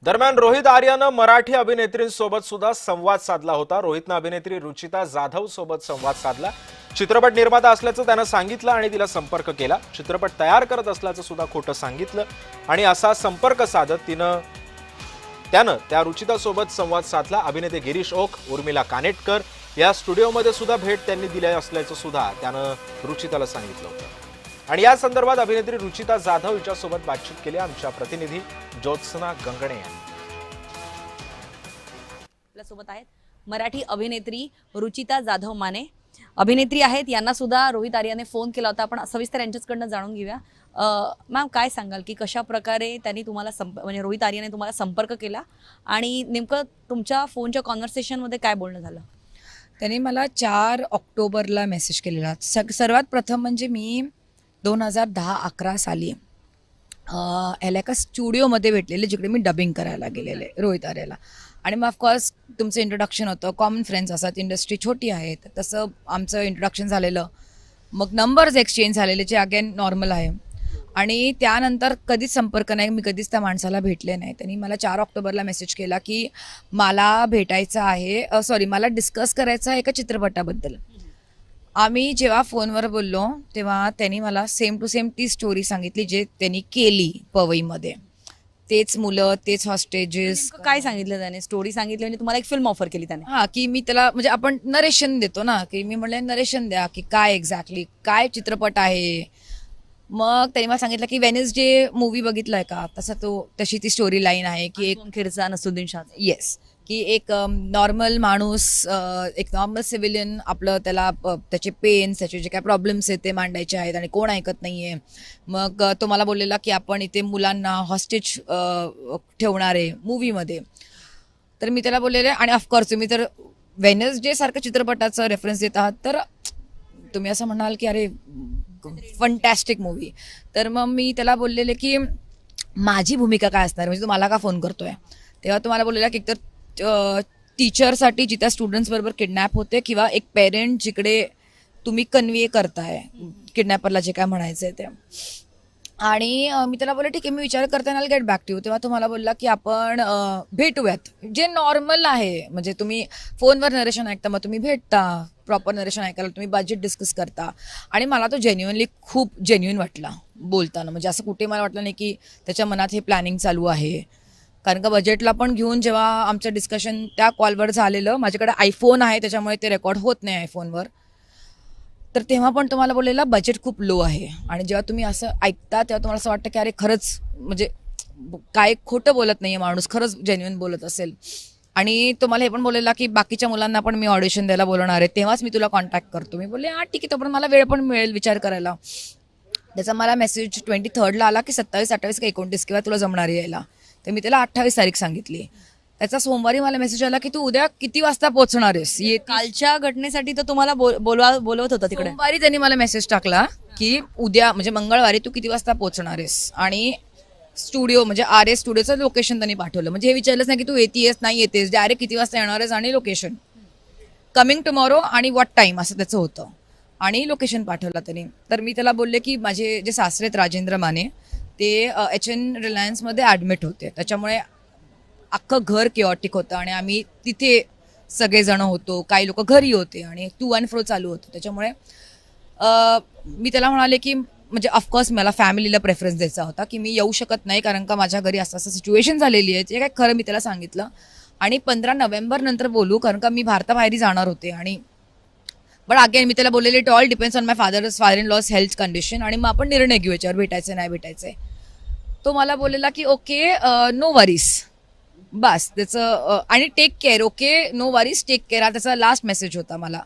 दरम्यान रोहित आर्यानं मराठी अभिनेत्रींसोबत सुद्धा संवाद साधला होता. रोहितनं अभिनेत्री रुचिता जाधव सोबत संवाद साधला. चित्रपट निर्माता असल्याचं त्यानं सांगितलं आणि तिला संपर्क केला. चित्रपट तयार करत असल्याचं सुद्धा खोटं सांगितलं आणि असा संपर्क साधत त्यानं त्या रुचितासोबत संवाद साधला. अभिनेते गिरीश ओक, उर्मिला कानेटकर या स्टुडिओमध्ये सुद्धा भेट त्यांनी दिली असल्याचं सुद्धा त्यानं रुचिताला सांगितलं होतं. आणि या संदर्भात अभिनेत्री रुचिता जाधव हिच्यासोबत बातचीत केली आमच्या प्रतिनिधी ज्योत्सना गंगणे यांनी. आपल्यासोबत आहेत मराठी अभिनेत्री रुचिता जाधव माने, अभिनेत्री आहेत. यांना सुद्धा रोहित आर्याने फोन केला होता. आपण सविस्तर यांच्याकडनं जाणून घेऊया. मॅम, काय सांगाल की कशा प्रकारे त्यांनी तुम्हाला म्हणजे रोहित आर्याने तुम्हाला संपर्क केला आणि नेमकं तुमच्या फोनच्या कॉन्व्हर्सेशनमध्ये काय बोलणं झालं? त्यांनी मला 4 ऑक्टोबरला मेसेज केलेला. सर्वात प्रथम म्हणजे मी 2010-11 साली याला एका स्टुडिओमध्ये भेटलेले, जिकडे मी डबिंग करायला गेलेले रोहित आर्याला. आणि मग ऑफकोर्स तुमचं इंट्रोडक्शन होतं, कॉमन फ्रेंड्स असतात, इंडस्ट्री छोटी आहे, तसं आमचं इंट्रोडक्शन झालेलं. मग नंबर्स एक्सचेंज झालेले, जे अगेन नॉर्मल आहे. आणि त्यानंतर कधीच संपर्क नाही, मी कधीच त्या माणसाला भेटले नाही. त्यांनी मला 4 ऑक्टोबरला मेसेज केला की मला भेटायचं आहे, मला डिस्कस करायचं आहे एका चित्रपटाबद्दल. आम्ही जेव्हा फोनवर बोललो तेव्हा त्यांनी मला सेम टू सेम ती स्टोरी सांगितली जे त्यांनी केली पवईमध्ये. तेच मुलं, तेच हॉस्टेजेस. काय सांगितलं त्याने? स्टोरी सांगितली आणि तुम्हाला एक फिल्म ऑफर केली त्याने? हां, की मी त्याला म्हणजे आपण नरेशन देतो ना, की मी म्हणले नरेशन द्या की काय एक्झॅक्टली काय चित्रपट आहे. मग त्यांनी मला सांगितलं की वेनेसडे मूवी बघितलाय का, तशी ती स्टोरी लाईन आहे की एक खेरचा नसरुद्दीन शाह. येस, की एक नॉर्मल माणूस, एक नॉर्मल सिव्हिलियन, आपलं त्याला त्याचे पेन्स, त्याचे जे काय प्रॉब्लेम्स आहेत ते मांडायचे आहेत आणि कोण ऐकत नाही आहे. मग तो मला बोललेला की आपण इथे मुलांना हॉस्टेज ठेवणार आहे मूवीमध्ये. तर मी त्याला बोललेले, आणि ऑफकोर्स तुम्ही तर वेनेसडे सारखं चित्रपटाचं रेफरन्स देत आहात, तर तुम्ही असं म्हणाल की अरे फंटॅस्टिक मूवी. तर मग मी त्याला बोललेले की माझी भूमिका काय असणार, म्हणजे तू मला का फोन करतोय. तेव्हा तुम्हाला बोललेला की एकतर टीचरसाठी जिथे स्टुडंट्स बरोबर किडनॅप होते, किंवा एक पेरेंट जिकडे तुम्ही कन्व्हे करताय किडनॅपरला जे काय म्हणायचं आहे ते. आणि मी त्याला बोलले ठीक आहे, मी विचार करते ना, गेट बॅक टू यू. तेव्हा तुम्हाला बोलला की आपण भेटूयात, जे नॉर्मल आहे. म्हणजे तुम्ही फोनवर नरेशन ऐकता, मग तुम्ही भेटता, प्रॉपर नरेशन ऐकायला तुम्ही बजेट डिस्कस करता. आणि मला तो खूप जेन्युइन वाटला बोलताना. म्हणजे असं कुठे मला वाटलं नाही की त्याच्या मनात हे प्लॅनिंग चालू आहे. कारण का बजेटला पण घेऊन जेव्हा आमचं डिस्कशन त्या कॉलवर झालेलं, माझ्याकडे आयफोन आहे त्याच्यामुळे ते रेकॉर्ड होत नाही आयफोनवर, तर तेव्हा पण तुम्हाला बोललेला बजेट खूप लो आहे. आणि जेव्हा तुम्ही असं ऐकता तेव्हा तुम्हाला असं वाटतं की अरे खरंच, म्हणजे काय खोटं बोलत नाही आहे माणूस, खरंच जेन्युइन बोलत असेल. आणि तुम्हाला हे पण बोललेला की बाकीच्या मुलांना पण मी ऑडिशन द्यायला बोलवणार आहे, तेव्हाच मी तुला कॉन्टॅक्ट करतो. मी बोलले हां ठीक आहे, तोपर्यंत मला वेळ पण मिळेल विचार करायला. त्याचा मला मेसेज 23rd आला की 27, 28 का 29 किंवा तुला जमणार यायला. तर मी त्याला 28 तारीख सांगितली. त्याचा सोमवारी मला मेसेज आला की तू उद्या किती वाजता पोहोचणार आहेस. कालच्या घटनेसाठी तर तुम्हाला बोलवत होता तिकडे. सोमवारी त्यांनी मला मेसेज टाकला की उद्या म्हणजे मंगळवारी तू किती वाजता पोहोचणार आहेस. आणि स्टुडिओ म्हणजे RS स्टुडिओचं लोकेशन त्यांनी पाठवलं. म्हणजे हे विचारलंच नाही की तू येतेस नाही येतेस, डायरेक्ट किती वाजता येणार आहेस आणि लोकेशन, कमिंग टुमॉरो आणि व्हॉट टाईम असं त्याचं होतं. आणि लोकेशन पाठवलं त्यांनी. तर मी त्याला बोलले की माझे जे सासरे आहेत राजेंद्र माने, ते HN रिलायन्समध्ये ॲडमिट होते, त्याच्यामुळे अख्खं घर केऑटिक होतं. आणि आम्ही तिथे सगळेजण होतो, काही लोक घरी होते आणि टू अँड फ्रो चालू होतं. त्याच्यामुळे मी त्याला म्हणाले की म्हणजे ऑफकोर्स मला फॅमिलीला प्रेफरन्स द्यायचा होता की मी येऊ शकत नाही, कारण का माझ्या घरी असं सिच्युएशन झालेली आहे. ते काय खरं मी त्याला सांगितलं. आणि 15 नोव्हेंबर नंतर बोलू, कारण का मी भारताबाहेर जाणार होते. आणि बट अगेन मी त्याला बोललेले it all depends on my father in loss health condition, आणि मग आपण निर्णय घेऊ याच्यावर भेटायचं नाही भेटायचं. तो मला बोललेला की ओके, नो वरीज, बस त्याचं, आणि take care, okay no worries take care, हा त्याचा लास्ट मेसेज होता मला.